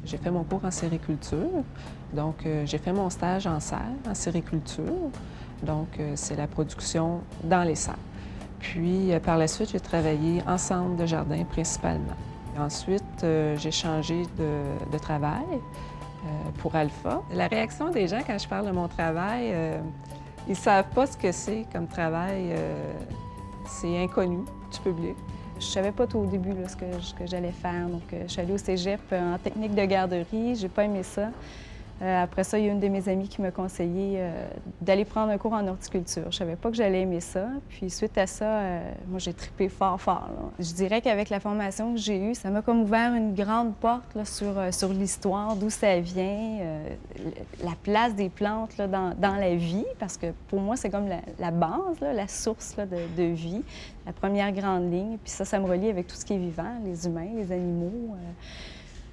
J'ai fait mon cours en sériculture, donc j'ai fait mon stage en serre, en sériculture. Donc c'est la production dans les serres. Puis par la suite, j'ai travaillé en centre de jardin principalement. Ensuite, j'ai changé de travail pour Alpha. La réaction des gens quand je parle de mon travail, ils ne savent pas ce que c'est comme travail. C'est inconnu du public. Je savais pas tout au début là, ce que j'allais faire. Donc, je suis allée au cégep en technique de garderie. J'ai pas aimé ça. Après ça, il y a une de mes amies qui m'a conseillé d'aller prendre un cours en horticulture. Je savais pas que j'allais aimer ça. Puis suite à ça, moi, j'ai trippé fort, fort. Là. Je dirais qu'avec la formation que j'ai eue, ça m'a comme ouvert une grande porte là, sur l'histoire, d'où ça vient, la place des plantes là, dans la vie, parce que pour moi, c'est comme la base, là, la source là, de vie, la première grande ligne. Puis ça me relie avec tout ce qui est vivant, les humains, les animaux.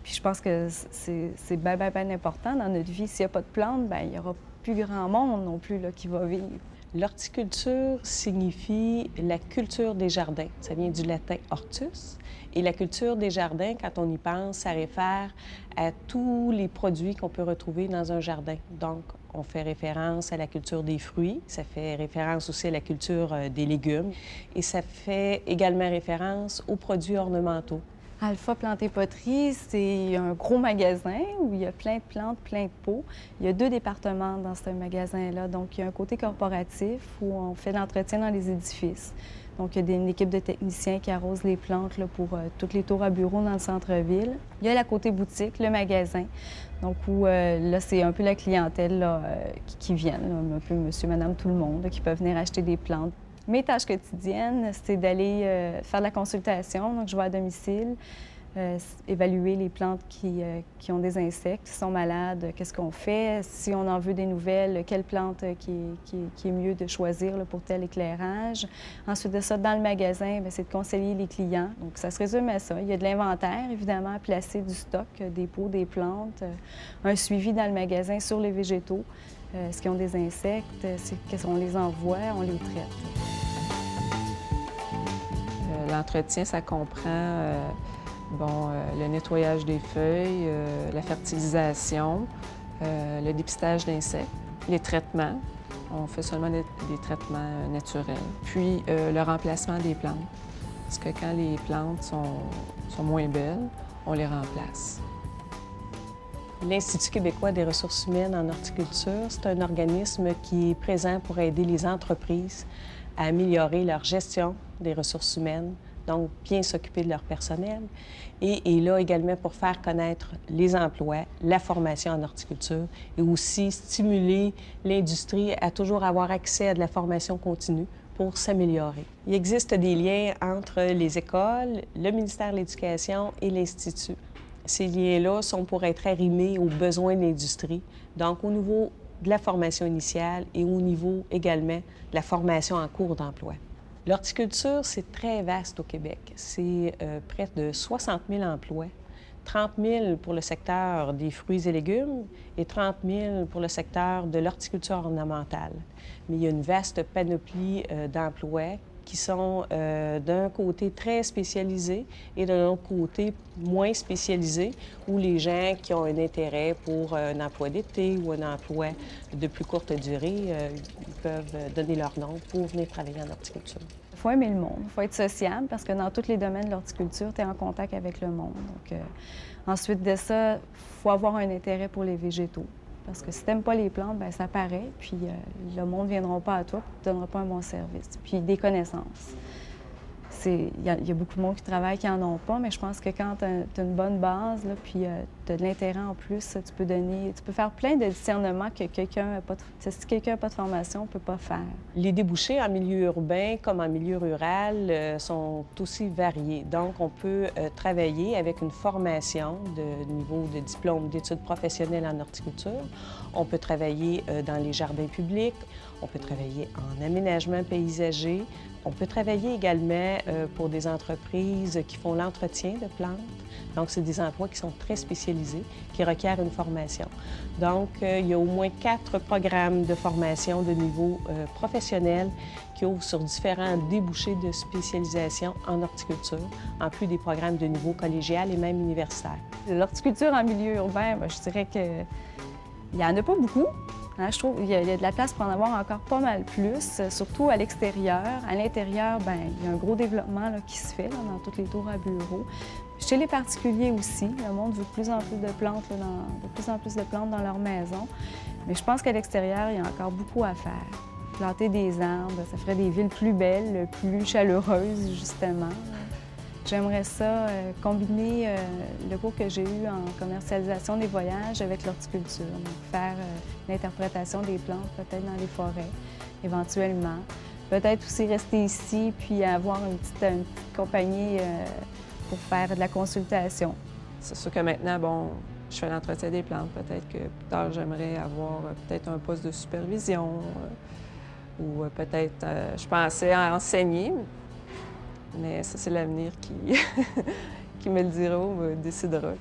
Puis je pense que c'est bien important dans notre vie. S'il n'y a pas de plantes, bien, il n'y aura plus grand monde non plus là, qui va vivre. L'horticulture signifie la culture des jardins. Ça vient du latin hortus. Et la culture des jardins, quand on y pense, ça réfère à tous les produits qu'on peut retrouver dans un jardin. Donc, on fait référence à la culture des fruits, ça fait référence aussi à la culture des légumes et ça fait également référence aux produits ornementaux. Alpha Plantes et Poteries, c'est un gros magasin où il y a plein de plantes, plein de pots. Il y a 2 départements dans ce magasin-là. Donc, il y a un côté corporatif où on fait de l'entretien dans les édifices. Donc, il y a une équipe de techniciens qui arrosent les plantes là, pour toutes les tours à bureaux dans le centre-ville. Il y a la côté boutique, le magasin, donc où là, c'est un peu la clientèle là, qui vient, là, un peu monsieur, madame, tout le monde, là, qui peuvent venir acheter des plantes. Mes tâches quotidiennes, c'est d'aller faire de la consultation. Donc, je vais à domicile, évaluer les plantes qui ont des insectes, qui sont malades, qu'est-ce qu'on fait. Si on en veut des nouvelles, quelle plante qui est mieux de choisir là, pour tel éclairage. Ensuite de ça, dans le magasin, c'est de conseiller les clients. Donc, ça se résume à ça. Il y a de l'inventaire, évidemment, à placer du stock, des pots, des plantes, un suivi dans le magasin sur les végétaux. Est-ce qu'ils ont des insectes? Qu'est-ce qu'on les envoie? On les traite. L'entretien, ça comprend le nettoyage des feuilles, la fertilisation, le dépistage d'insectes, les traitements. On fait seulement des traitements naturels. Puis le remplacement des plantes. Parce que quand les plantes sont moins belles, on les remplace. L'Institut québécois des ressources humaines en horticulture, c'est un organisme qui est présent pour aider les entreprises à améliorer leur gestion des ressources humaines, donc bien s'occuper de leur personnel, et est là également pour faire connaître les emplois, la formation en horticulture et aussi stimuler l'industrie à toujours avoir accès à de la formation continue pour s'améliorer. Il existe des liens entre les écoles, le ministère de l'Éducation et l'Institut. Ces liens-là sont pour être arrimés aux besoins de l'industrie, donc au niveau de la formation initiale et au niveau également de la formation en cours d'emploi. L'horticulture, c'est très vaste au Québec. C'est près de 60 000 emplois, 30 000 pour le secteur des fruits et légumes et 30 000 pour le secteur de l'horticulture ornementale. Mais il y a une vaste panoplie d'emplois qui sont d'un côté très spécialisés et de l'autre côté moins spécialisés, où les gens qui ont un intérêt pour un emploi d'été ou un emploi de plus courte durée, ils peuvent donner leur nom pour venir travailler en horticulture. Il faut aimer le monde, il faut être sociable, parce que dans tous les domaines de l'horticulture, tu es en contact avec le monde. Donc, ensuite de ça, il faut avoir un intérêt pour les végétaux. Parce que si tu n'aimes pas les plantes, bien, ça paraît, puis le monde ne viendra pas à toi, puis ne te donnera pas un bon service. Puis des connaissances. Il y a beaucoup de monde qui travaille qui n'en ont pas, mais je pense que quand tu as une bonne base, là, puis tu as de l'intérêt en plus, tu peux faire plein de discernements que si quelqu'un n'a pas de formation, ne peut pas faire. Les débouchés en milieu urbain comme en milieu rural sont aussi variés. Donc, on peut travailler avec une formation de niveau de diplôme d'études professionnelles en horticulture. On peut travailler dans les jardins publics. On peut travailler en aménagement paysager. On peut travailler également pour des entreprises qui font l'entretien de plantes. Donc, c'est des emplois qui sont très spécialisés. spécialisés qui requièrent une formation. Donc, il y a au moins 4 programmes de formation de niveau professionnel qui ouvrent sur différents débouchés de spécialisation en horticulture, en plus des programmes de niveau collégial et même universitaire. L'horticulture en milieu urbain, bien, je dirais qu'il n'y en a pas beaucoup. Hein, je trouve qu'il y a de la place pour en avoir encore pas mal plus, surtout à l'extérieur. À l'intérieur, bien, il y a un gros développement là, qui se fait là, dans toutes les tours à bureaux. Chez les particuliers aussi, le monde veut de plus en plus de plantes, là, de plus en plus de plantes dans leur maison. Mais je pense qu'à l'extérieur, il y a encore beaucoup à faire. Planter des arbres, ça ferait des villes plus belles, plus chaleureuses, justement. J'aimerais ça combiner le cours que j'ai eu en commercialisation des voyages avec l'horticulture. Donc, faire l'interprétation des plantes, peut-être dans les forêts, éventuellement. Peut-être aussi rester ici, puis avoir une petite compagnie pour faire de la consultation. C'est sûr que maintenant, bon, je fais l'entretien des plantes. Peut-être que plus tard, j'aimerais avoir peut-être un poste de supervision ou peut-être, je pensais à enseigner. Mais ça, c'est l'avenir qui me le dira ou me décidera.